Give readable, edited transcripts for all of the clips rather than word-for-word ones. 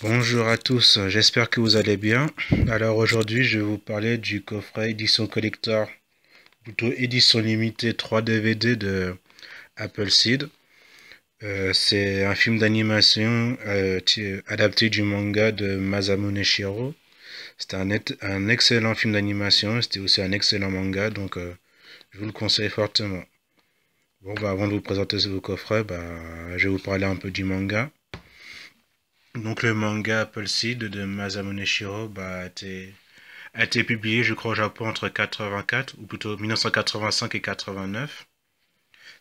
Bonjour à tous, j'espère que vous allez bien. Alors aujourd'hui, je vais vous parler du coffret édition collector, plutôt édition limitée 3 DVD de Appleseed. C'est un film d'animation adapté du manga de Masamune Shirow. C'était un excellent film d'animation, c'était aussi un excellent manga, donc je vous le conseille fortement. Bon, avant de vous présenter ce coffret, je vais vous parler un peu du manga. Donc le manga Appleseed de Masamune Shirow a été publié, je crois, au Japon entre 84, ou plutôt 1985 et 89.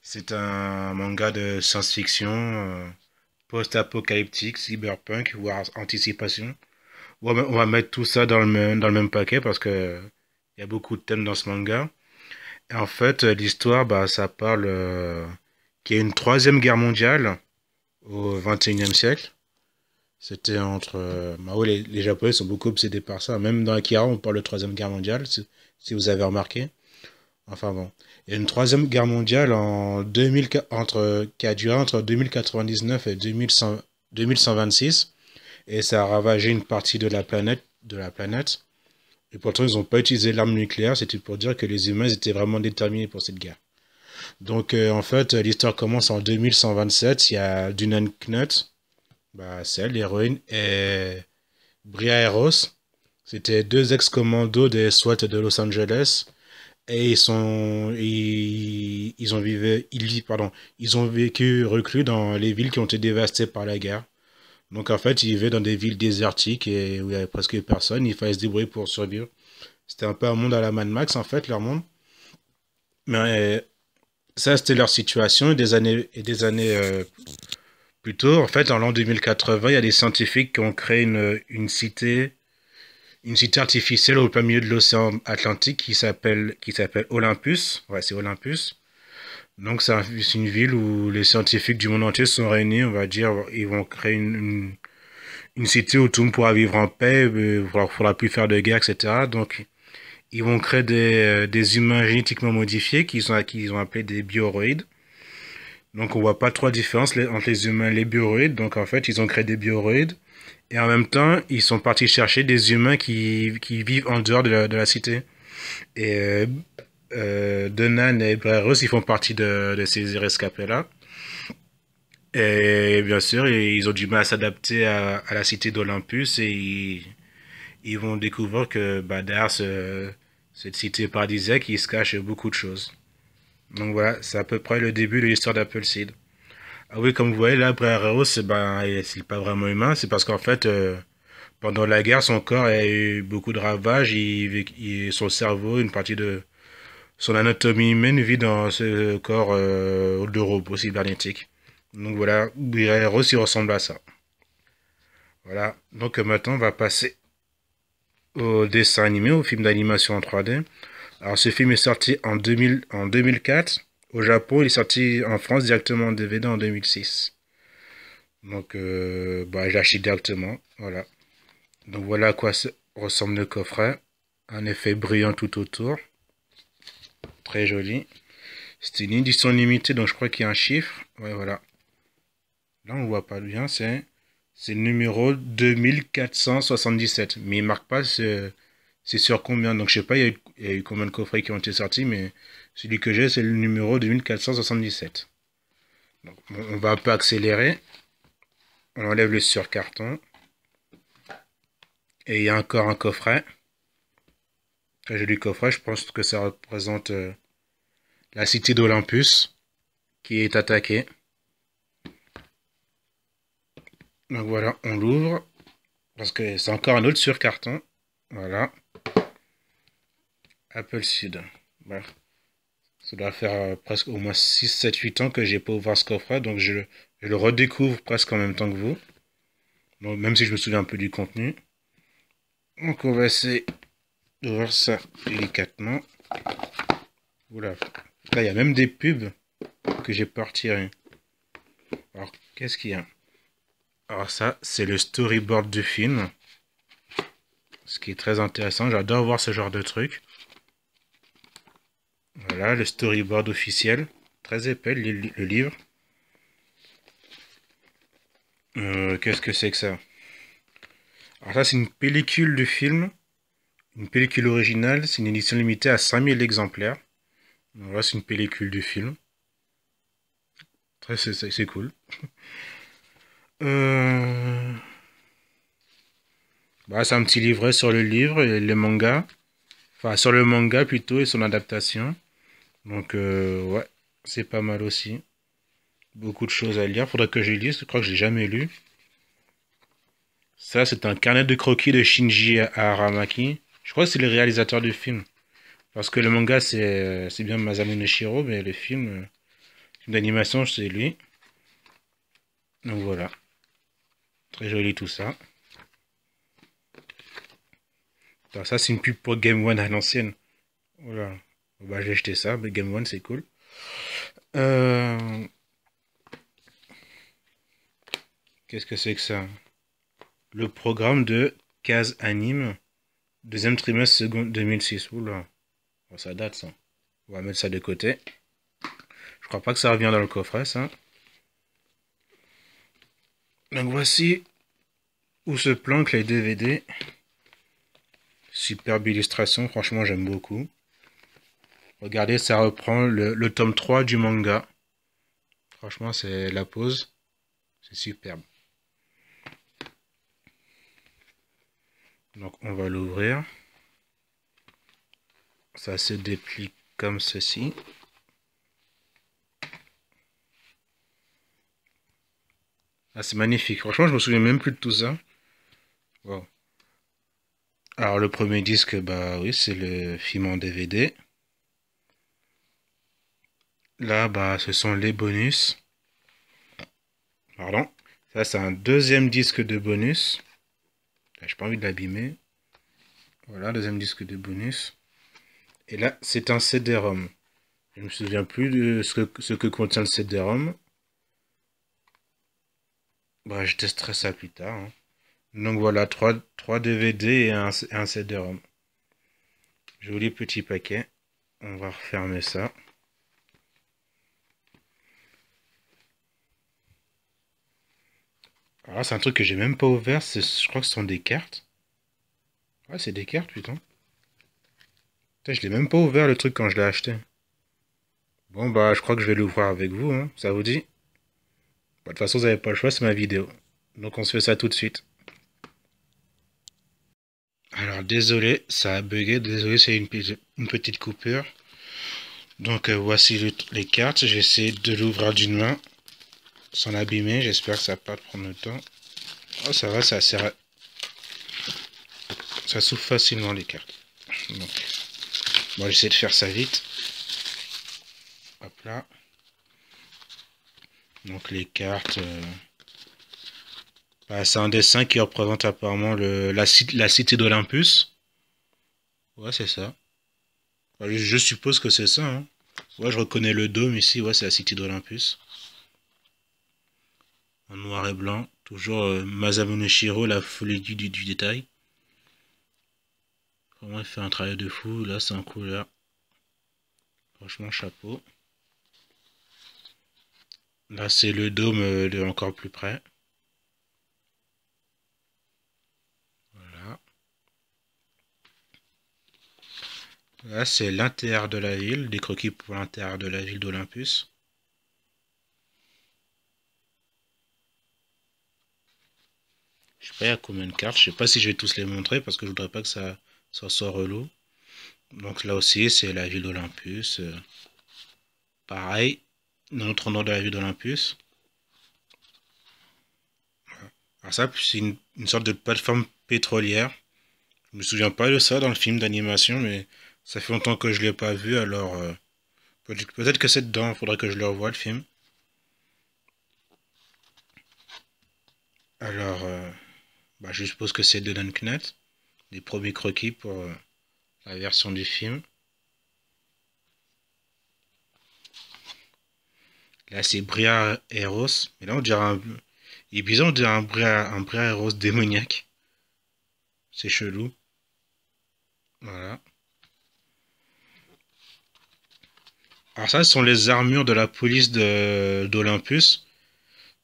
C'est un manga de science-fiction, post-apocalyptique, cyberpunk, voire anticipation. On va mettre tout ça dans le même paquet parce que il y a beaucoup de thèmes dans ce manga. Et en fait, l'histoire, ça parle qu'il y a une troisième guerre mondiale au 21e siècle. C'était entre... ouais, les Japonais sont beaucoup obsédés par ça. Même dans Akira, on parle de Troisième Guerre mondiale, si vous avez remarqué. Enfin bon. Il y a une Troisième Guerre mondiale qui a duré entre 2099 et 2126. Et ça a ravagé une partie de la planète. Et pourtant, ils n'ont pas utilisé l'arme nucléaire. C'était pour dire que les humains étaient vraiment déterminés pour cette guerre. Donc, en fait, l'histoire commence en 2127. Il y a Dunan Knut, c'est elle, l'héroïne, et Bria et Ross. C'était deux ex-commandos des SWAT de Los Angeles. Et ils ont vécu reclus dans les villes qui ont été dévastées par la guerre. Donc en fait, ils vivaient dans des villes désertiques et où il y avait presque personne. Il fallait se débrouiller pour survivre. C'était un peu un monde à la Mad Max en fait, leur monde. Mais ça, c'était leur situation et des années plus tôt. En fait, en l'an 2080, il y a des scientifiques qui ont créé une cité artificielle au plein milieu de l'océan Atlantique qui s'appelle Olympus. Ouais, c'est Olympus. Donc c'est une ville où les scientifiques du monde entier sont réunis, on va dire, ils vont créer une cité où tout le monde pourra vivre en paix, il ne faudra plus faire de guerre, etc. Donc ils vont créer des humains génétiquement modifiés qu'ils ont appelés des bioroïdes. Donc on voit pas trop la différence entre les humains et les bioroïdes. Donc en fait ils ont créé des bioroïdes. Et en même temps, ils sont partis chercher des humains qui vivent en dehors de la cité. Et Denan et Breros, ils font partie de ces rescapés-là. Et bien sûr, ils ont du mal à s'adapter à la cité d'Olympus et ils vont découvrir que derrière cette cité paradisiaque, il se cache beaucoup de choses. Donc voilà, c'est à peu près le début de l'histoire d'Appleseed. Ah oui, comme vous voyez, là, Breros, c'est pas vraiment humain, c'est parce qu'en fait, pendant la guerre, son corps a eu beaucoup de ravages, son cerveau, une partie de son anatomie humaine vit dans ce corps de robot cybernétique. Donc voilà, Guerrero il ressemble à ça. Voilà, donc maintenant on va passer au dessin animé, au film d'animation en 3D. Alors ce film est sorti en 2004. Au Japon, il est sorti en France directement en DVD en 2006. Donc j'ai acheté directement. Voilà. Donc voilà à quoi ressemble le coffret. Un effet brillant tout autour. Très joli. C'est une édition limitée, donc je crois qu'il y a un chiffre. Ouais, voilà. Là, on ne voit pas bien, c'est le numéro 2477. Mais il marque pas c'est sur combien. Donc je sais pas, il y a eu combien de coffrets qui ont été sortis, mais celui que j'ai, c'est le numéro 2477. Donc on va un peu accélérer. On enlève le surcarton. Et il y a encore un coffret. Très joli coffret, je pense que ça représente la cité d'Olympus qui est attaquée. Donc voilà, on l'ouvre. Parce que c'est encore un autre surcarton. Voilà. Appleseed. Voilà. Ça doit faire presque au moins 6, 7, 8 ans que j'ai pas ouvert ce coffret. Donc je le redécouvre presque en même temps que vous. Donc même si je me souviens un peu du contenu. Donc on va essayer d'ouvrir ça délicatement. Oula. Là il y a même des pubs que j'ai pas retirées. Alors qu'est-ce qu'il y a? Alors ça c'est le storyboard du film. Ce qui est très intéressant. J'adore voir ce genre de truc. Voilà, le storyboard officiel. Très épais, le livre. Qu'est-ce que c'est que ça? Alors ça, c'est une pellicule de film. Une pellicule originale. C'est une édition limitée à 5000 exemplaires. Donc là, c'est une pellicule du film. C'est cool. Bah, c'est un petit livret sur le livre et le manga. Enfin, sur le manga plutôt et son adaptation. Donc, ouais, c'est pas mal aussi. Beaucoup de choses à lire. Faudrait que je lise. Je crois que je l'ai jamais lu. Ça, c'est un carnet de croquis de Shinji Aramaki. Je crois que c'est le réalisateur du film. Parce que le manga, c'est bien Masamune Shirow, mais le film d'animation, c'est lui. Donc voilà. Très joli tout ça. Alors, ça, c'est une pub pour Game One à l'ancienne. Voilà. Bah, j'ai acheté ça, mais Game One, c'est cool. Qu'est-ce que c'est que ça? Le programme de Case Anime, deuxième trimestre seconde 2006. Oula, bon, ça date ça. On va mettre ça de côté. Je crois pas que ça revient dans le coffret ça. Donc voici où se planquent les DVD. Superbe illustration, franchement j'aime beaucoup. Regardez, ça reprend le tome 3 du manga. Franchement, c'est la pose. C'est superbe. Donc on va l'ouvrir. Ça se déplie comme ceci. Ah, c'est magnifique. Franchement, je me souviens même plus de tout ça. Wow. Alors le premier disque, bah oui, c'est le film en DVD. Là, bah, ce sont les bonus. Pardon. Ça, c'est un deuxième disque de bonus. J'ai pas envie de l'abîmer. Voilà, deuxième disque de bonus. Et là, c'est un CD-ROM. Je ne me souviens plus de ce que contient le CD-ROM. Bah, je testerai ça plus tard. Hein. Donc voilà, 3 DVD et un CD-ROM. Joli petit paquet. On va refermer ça. Alors là, c'est un truc que j'ai même pas ouvert. Je crois que ce sont des cartes. Ouais, c'est des cartes, putain. Putain, je l'ai même pas ouvert le truc quand je l'ai acheté. Bon, bah, je crois que je vais l'ouvrir avec vous, hein. Ça vous dit? Bah, de toute façon, vous n'avez pas le choix, c'est ma vidéo. Donc, on se fait ça tout de suite. Alors, désolé, ça a bugué. Désolé, c'est une petite coupure. Donc, voici les cartes. J'essaie de l'ouvrir d'une main sans l'abîmer. J'espère que ça va pas prendre le temps. Oh, ça va, ça s'ouvre facilement, les cartes. Donc, bon, j'essaie de faire ça vite. Hop là. Donc, les cartes... Bah, c'est un dessin qui représente apparemment la cité d'Olympus. Ouais, c'est ça. Bah, je suppose que c'est ça. Hein. Ouais, je reconnais le dôme ici. Ouais, c'est la cité d'Olympus. En noir et blanc. Toujours Masamune Shirow, la folie du détail. Vraiment, il fait un travail de fou. Là, c'est en couleur. Franchement, chapeau. Là, c'est le dôme de encore plus près. Voilà. Là, c'est l'intérieur de la ville. Des croquis pour l'intérieur de la ville d'Olympus. Je sais pas il y a combien de cartes. Je sais pas si je vais tous les montrer parce que je voudrais pas que ça soit relou. Donc là aussi, c'est la ville d'Olympus. Pareil, dans notre endroit de la ville d'Olympus. Alors ça, c'est une sorte de plateforme pétrolière. Je me souviens pas de ça dans le film d'animation, mais ça fait longtemps que je l'ai pas vu, alors peut-être que c'est dedans, il faudrait que je le revoie le film. Alors, bah, je suppose que c'est de Dunknet, les premiers croquis pour la version du film. Là, c'est Bria Eros, mais là, on dirait il est bizarre, on dirait un Bria Eros démoniaque. C'est chelou. Voilà. Alors ça, ce sont les armures de la police d'Olympus.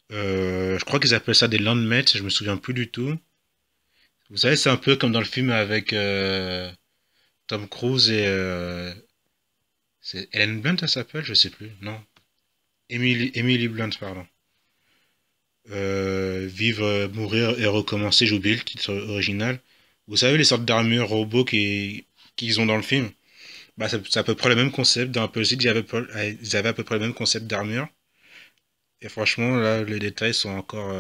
Je crois qu'ils appellent ça des landmates, je me souviens plus du tout. Vous savez, c'est un peu comme dans le film avec Tom Cruise et... c'est Ellen Blunt, elle s'appelle? Je sais plus. Non. Emily Blunt, pardon. Vivre, mourir et recommencer, j'ai oublié le titre original. Vous savez, les sortes d'armures robots qu'ils ont dans le film? Bah, c'est à peu près le même concept. Dans Apple Seed, ils avaient à peu près le même concept d'armure. Et franchement, là, les détails sont encore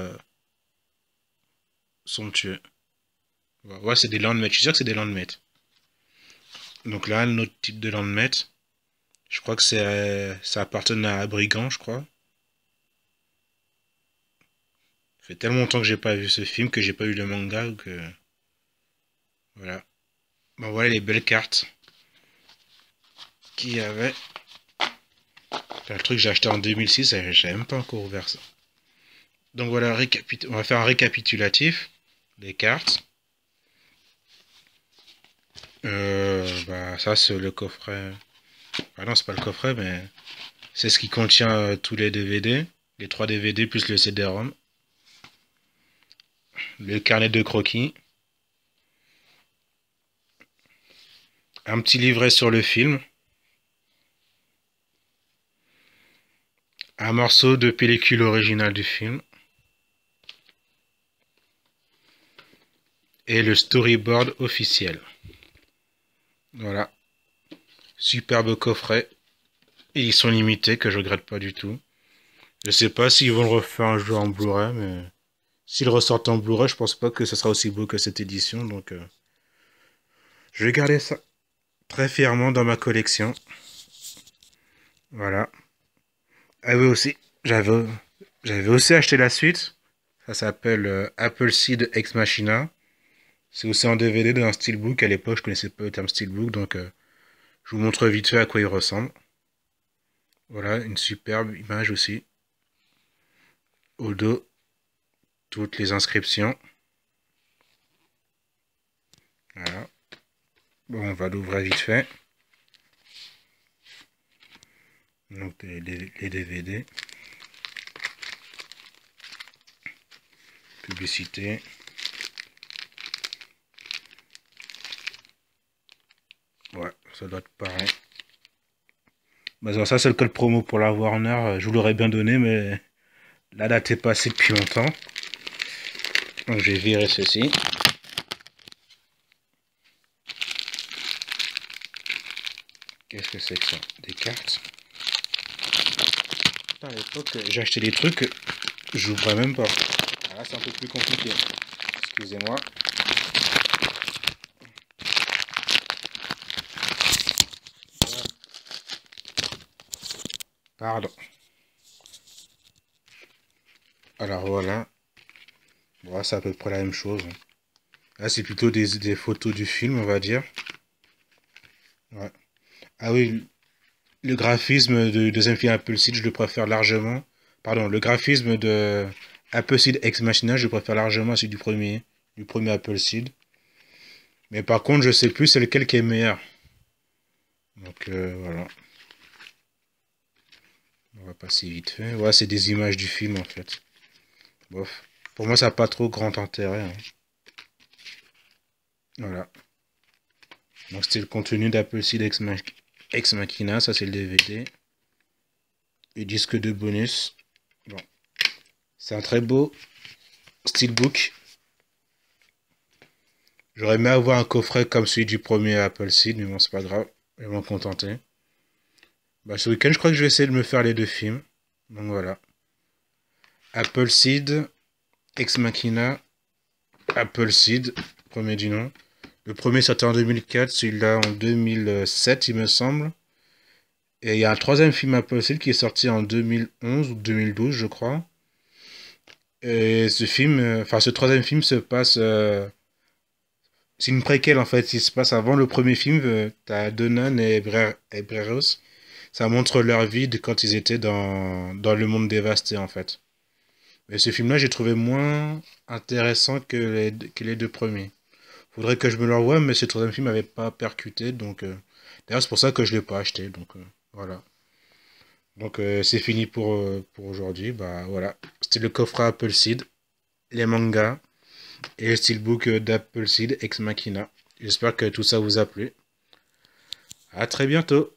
somptueux. Ouais, c'est des landmates. Je suis sûr que c'est des landmates. Donc là, un autre type de landmate. Je crois que ça appartenait à Brigand, je crois. Ça fait tellement longtemps que j'ai pas vu ce film, que j'ai pas eu le manga, que... Voilà. Bon, voilà les belles cartes qu'il y avait. C'est un truc que j'ai acheté en 2006, et j'avais même pas encore ouvert ça. Donc voilà, on va faire un récapitulatif des cartes. Bah ça c'est le coffret. Ah non, c'est pas le coffret, mais c'est ce qui contient tous les DVD, les 3 DVD plus le CD-ROM, le carnet de croquis, un petit livret sur le film, un morceau de pellicule originale du film et le storyboard officiel. Voilà, superbe coffret. Et ils sont limités, que je regrette pas du tout. Je sais pas s'ils vont le refaire un jour en Blu-ray, mais s'ils ressortent en Blu-ray, je pense pas que ce sera aussi beau que cette édition, donc je vais garder ça très fièrement dans ma collection. Voilà. Ah oui aussi, j'avais j'avais aussi acheté la suite. Ça s'appelle Appleseed Ex Machina. C'est aussi en DVD dans un steelbook. À l'époque, je connaissais pas le terme steelbook, donc je vous montre vite fait à quoi il ressemble. Voilà, une superbe image aussi. Au dos, toutes les inscriptions. Voilà. Bon, on va l'ouvrir vite fait. Donc les DVD. Publicité. Ouais, ça doit être pareil. Bah, ça c'est le code promo pour la Warner. Je vous l'aurais bien donné, mais la date est passée depuis longtemps. Donc je vais virer ceci. Qu'est-ce que c'est que ça? Des cartes. Putain, à l'époque, j'ai acheté des trucs, j'ouvrais même pas. Ah, là, c'est un peu plus compliqué. Excusez-moi. Pardon. Alors voilà. Voilà, c'est à peu près la même chose. Là, c'est plutôt des photos du film, on va dire. Ouais. Ah oui, le graphisme du deuxième film Appleseed, je le préfère largement. Pardon, le graphisme de Appleseed Ex Machina, je le préfère largement à celui du premier Appleseed. Mais par contre, je sais plus c'est lequel qui est meilleur. Donc voilà. On va passer vite fait. Ouais, c'est des images du film en fait. Bof. Pour moi, ça n'a pas trop grand intérêt, hein. Voilà. Donc c'était le contenu d'Appleseed Ex Machina, ça c'est le DVD. Et disque de bonus. Bon. C'est un très beau steelbook. J'aurais aimé avoir un coffret comme celui du premier Appleseed, mais bon, c'est pas grave. Je vais m'en contenter. Bah, ce week-end, je crois que je vais essayer de me faire les deux films. Donc voilà. Appleseed, Ex Machina, Appleseed, premier du nom. Le premier sorti en 2004, celui-là en 2007, il me semble. Et il y a un troisième film Appleseed qui est sorti en 2011 ou 2012, je crois. Et ce film, enfin ce troisième film se passe, c'est une préquelle en fait. Il se passe avant le premier film. T'as Donan et Breros. Ça montre leur vie quand ils étaient dans le monde dévasté en fait. Mais ce film-là, j'ai trouvé moins intéressant que les deux premiers. Faudrait que je me le revoie, mais ce troisième film m'avait pas percuté, donc d'ailleurs c'est pour ça que je l'ai pas acheté, donc voilà. Donc c'est fini pour aujourd'hui, bah voilà. C'était le coffret Appleseed, les mangas, et le steelbook d'Appleseed Ex Machina. J'espère que tout ça vous a plu. À très bientôt.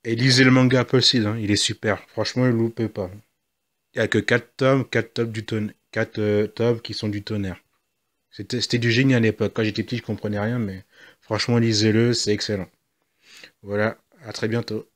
Et lisez le manga Appleseed, hein, il est super. Franchement, ne loupez pas. Il n'y a que 4 tomes, 4 tomes, 4 tomes qui sont du tonnerre. C'était du génie à l'époque. Quand j'étais petit, je comprenais rien, mais franchement, lisez-le, c'est excellent. Voilà, à très bientôt.